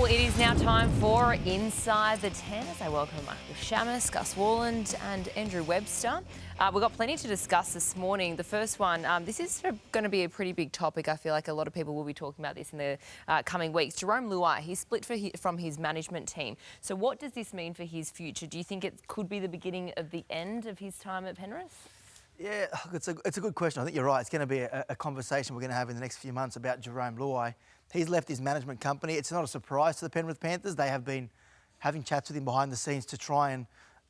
Well, it is now time for Inside the 10 as I welcome Michael Shamus, Gus Warland and Andrew Webster. We've got plenty to discuss this morning. The first one, this is going to be a pretty big topic. I feel like a lot of people will be talking about this in the coming weeks. Jerome Luai, he's split from his management team. So what does this mean for his future? Do you think it could be the beginning of the end of his time at Penrith? Yeah, it's a good question. I think you're right. It's going to be a conversation we're going to have in the next few months about Jerome Luai. He's left his management company. It's not a surprise to the Penrith Panthers. They have been having chats with him behind the scenes to try and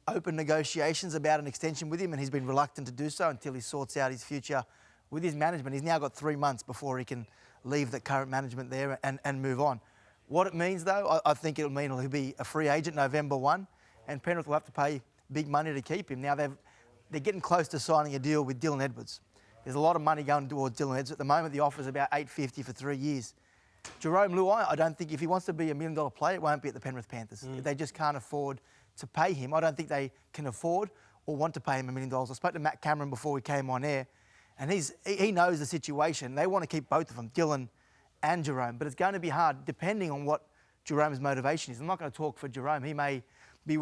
open negotiations about an extension with him, and he's been reluctant to do so until he sorts out his future with his management. He's now got 3 months before he can leave the current management there and move on. What it means, though, I think it'll mean he'll be a free agent November 1, and Penrith will have to pay big money to keep him. Now, they're getting close to signing a deal with Dylan Edwards. There's a lot of money going towards Dylan Edwards. At the moment, the offer's about $850 for 3 years. Jerome Luai, I don't think if he wants to be $1 million player, it won't be at the Penrith Panthers. If they just can't afford to pay him, I don't think they can afford or want to pay him $1 million. I spoke to Matt Cameron before we came on air, and he knows the situation. They want to keep both of them, Dylan and Jerome, but it's going to be hard depending on what Jerome's motivation is. I'm not going to talk for Jerome. He may be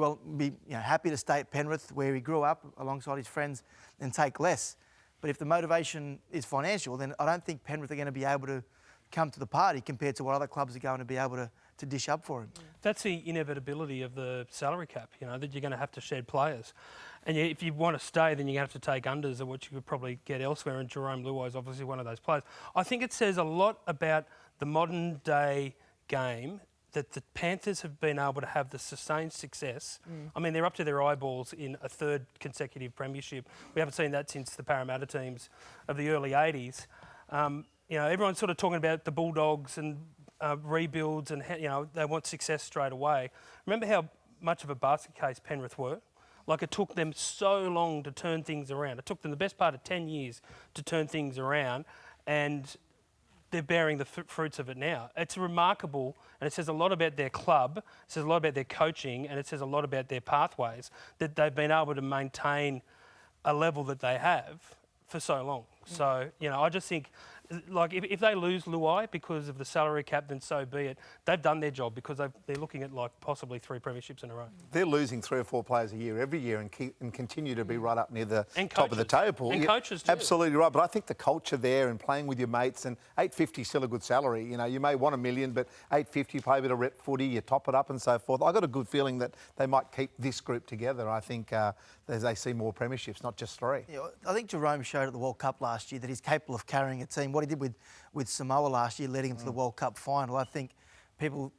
happy to stay at Penrith where he grew up alongside his friends and take less. But if the motivation is financial, then I don't think Penrith are going to be able to come to the party compared to what other clubs are going to be able to dish up for him. That's the inevitability of the salary cap, that you're going to have to shed players. And if you want to stay, then you're going to have to take unders of what you could probably get elsewhere, and Jerome Luai is obviously one of those players. I think it says a lot about the modern day game that the Panthers have been able to have the sustained success. I mean, they're up to their eyeballs in a third consecutive premiership. We haven't seen that since the Parramatta teams of the early 80s. Everyone's sort of talking about the Bulldogs and rebuilds and, they want success straight away. Remember how much of a basket case Penrith were? Like, it took them so long to turn things around. It took them the best part of 10 years to turn things around, and they're bearing the fruits of it now. It's remarkable, and it says a lot about their club, it says a lot about their coaching, and it says a lot about their pathways, that they've been able to maintain a level that they have for so long. So, I just think, like, if they lose Luai because of the salary cap, then so be it. They've done their job because they're looking at, like, possibly 3 premierships in a row. They're losing 3 or 4 players a year every year and continue to be right up near the top of the table. And coaches too. Absolutely right. But I think the culture there and playing with your mates, and $850 is still a good salary. You may want $1 million, but $850, play a bit of rep footy, you top it up and so forth. I've got a good feeling that they might keep this group together. I think as they see more premierships, not just 3. I think Jerome showed at the World Cup last year that he's capable of carrying a team. What he did with Samoa last year, leading him to the World Cup final, I think people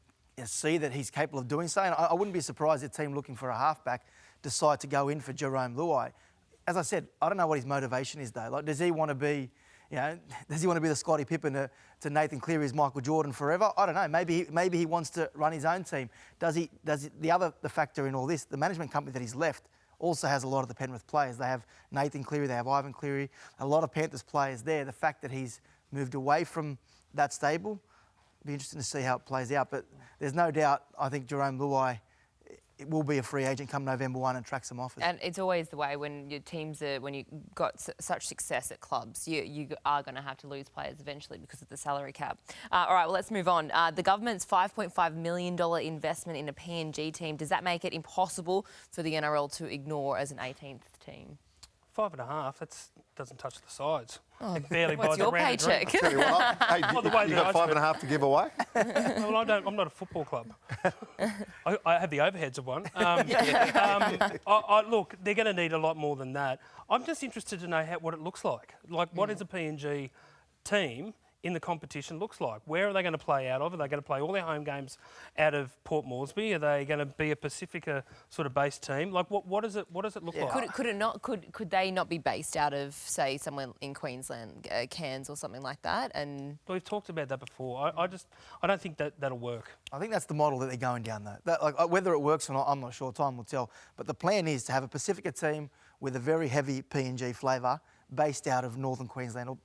see that he's capable of doing so. And I wouldn't be surprised if a team looking for a halfback decide to go in for Jerome Luai. As I said, I don't know what his motivation is, though. Like, does he want to be the Scottie Pippen to Nathan Cleary's Michael Jordan forever? I don't know. Maybe he wants to run his own team. The factor in all this, the management company that he's left also has a lot of the Penrith players. They have Nathan Cleary, they have Ivan Cleary, a lot of Panthers players there. The fact that he's moved away from that stable, it'll be interesting to see how it plays out. But there's no doubt, I think Jerome Luai will be a free agent come November 1 and track some offers. And it's always the way when your teams when you've got such success at clubs, you are going to have to lose players eventually because of the salary cap. All right, well, let's move on. The government's $5.5 million investment in a PNG team, does that make it impossible for the NRL to ignore as an 18th team? 5.5, that doesn't touch the sides. It barely What's buys your a round paycheck? of drink. Tell you what, hey, you got 5.5 to give away? Well, I'm not a football club. I have the overheads of one. Look, they're going to need a lot more than that. I'm just interested to know what it looks like. Like, what is a PNG team in the competition looks like? Where are they going to play out of? Are they going to play all their home games out of Port Moresby? Are they going to be a Pacifica sort of based team? Like, what does it look like? Could they not be based out of, say, somewhere in Queensland, Cairns or something like that? And we've talked about that before. I don't think that'll work. I think that's the model that they're going down, though. Whether it works or not, I'm not sure. Time will tell. But the plan is to have a Pacifica team with a very heavy PNG flavour based out of northern Queensland.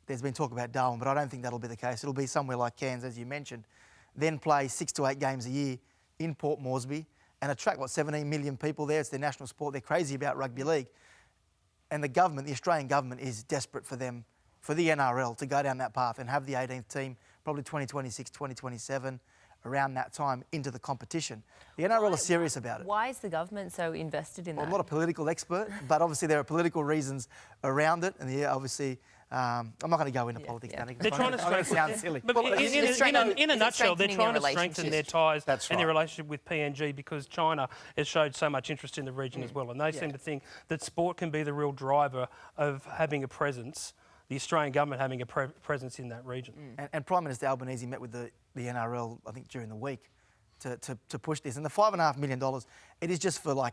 There's been talk about Darwin, but I don't think that'll be the case. It'll be somewhere like Cairns, as you mentioned. Then play 6 to 8 games a year in Port Moresby and attract, 17 million people there. It's their national sport. They're crazy about rugby league. And the government, the Australian government, is desperate for them, for the NRL, to go down that path and have the 18th team, probably 2026, 2027, around that time into the competition. The NRL are serious about it. Why is the government so invested in Well, that? I'm not a political expert, but obviously there are political reasons around it, and obviously. I'm not going to go into politics, Danny. They're trying to strengthen. strengthen. Sound silly. But in a nutshell, they're trying to strengthen their ties and their relationship with PNG because China has showed so much interest in the region as well, and they seem to think that sport can be the real driver of having a presence. The Australian government having a presence in that region. And Prime Minister Albanese met with the NRL, I think, during the week to push this. And the $5.5 million, it is just for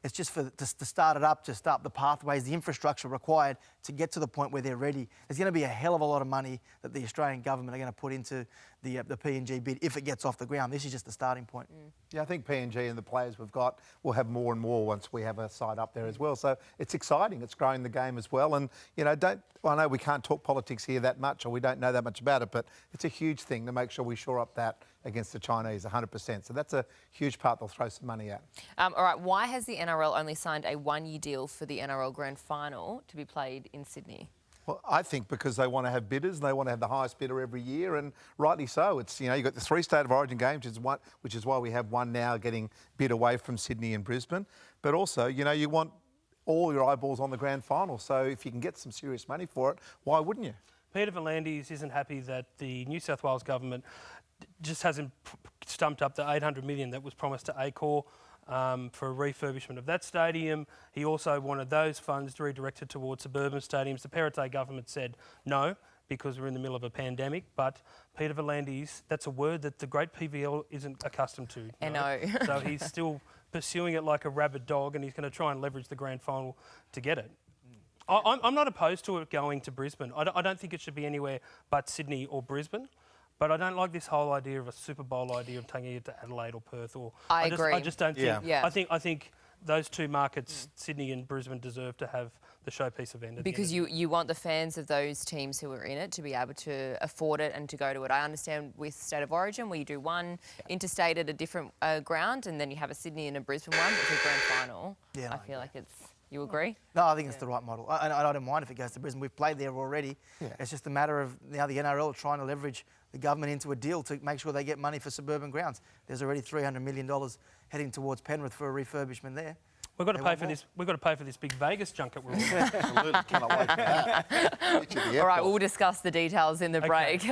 it's just to start it up, to start the pathways, the infrastructure required to get to the point where they're ready. There's going to be a hell of a lot of money that the Australian government are going to put into the PNG bid if it gets off the ground. This is just the starting point. Yeah, I think PNG and the players we've got will have more and more once we have a side up there as well. So it's exciting. It's growing the game as well. And, I know we can't talk politics here that much or we don't know that much about it, but it's a huge thing to make sure we shore up that against the Chinese 100%. So that's a huge part they'll throw some money at. All right, why has the NRL only signed a one-year deal for the NRL Grand Final to be played in Sydney? Well, I think because they want to have bidders and they want to have the highest bidder every year, and rightly so. It's you've got the 3 State of Origin games, which is why we have one now getting bid away from Sydney and Brisbane. But also, you want all your eyeballs on the grand final. So if you can get some serious money for it, why wouldn't you? Peter V'landys isn't happy that the New South Wales government just hasn't stumped up the $800 million that was promised to ACOR for a refurbishment of that stadium. He also wanted those funds redirected towards suburban stadiums. The Perrottet government said no, because we're in the middle of a pandemic. But Peter V'landys, that's a word that the great PVL isn't accustomed to. I know. So he's still pursuing it like a rabid dog, and he's going to try and leverage the grand final to get it. I'm not opposed to it going to Brisbane. I don't think it should be anywhere but Sydney or Brisbane. But I don't like this whole idea of a Super Bowl idea of taking it to Adelaide or Perth. I agree. I just don't think. Yeah. I think those two markets, Sydney and Brisbane, deserve to have the showpiece event. Because you want the fans of those teams who are in it to be able to afford it and to go to it. I understand with State of Origin where you do one interstate at a different ground and then you have a Sydney and a Brisbane one, but for the grand final, I feel like it's... You agree? No, I think it's the right model. I don't mind if it goes to Brisbane. We've played there already. Yeah. It's just a matter of now the NRL trying to leverage the government into a deal to make sure they get money for suburban grounds. There's already $300 million heading towards Penrith for a refurbishment there. We've got to pay for this. We've got to pay for this big Vegas junket. We're Absolutely, cannot wait for that. All right, we'll discuss the details in the break.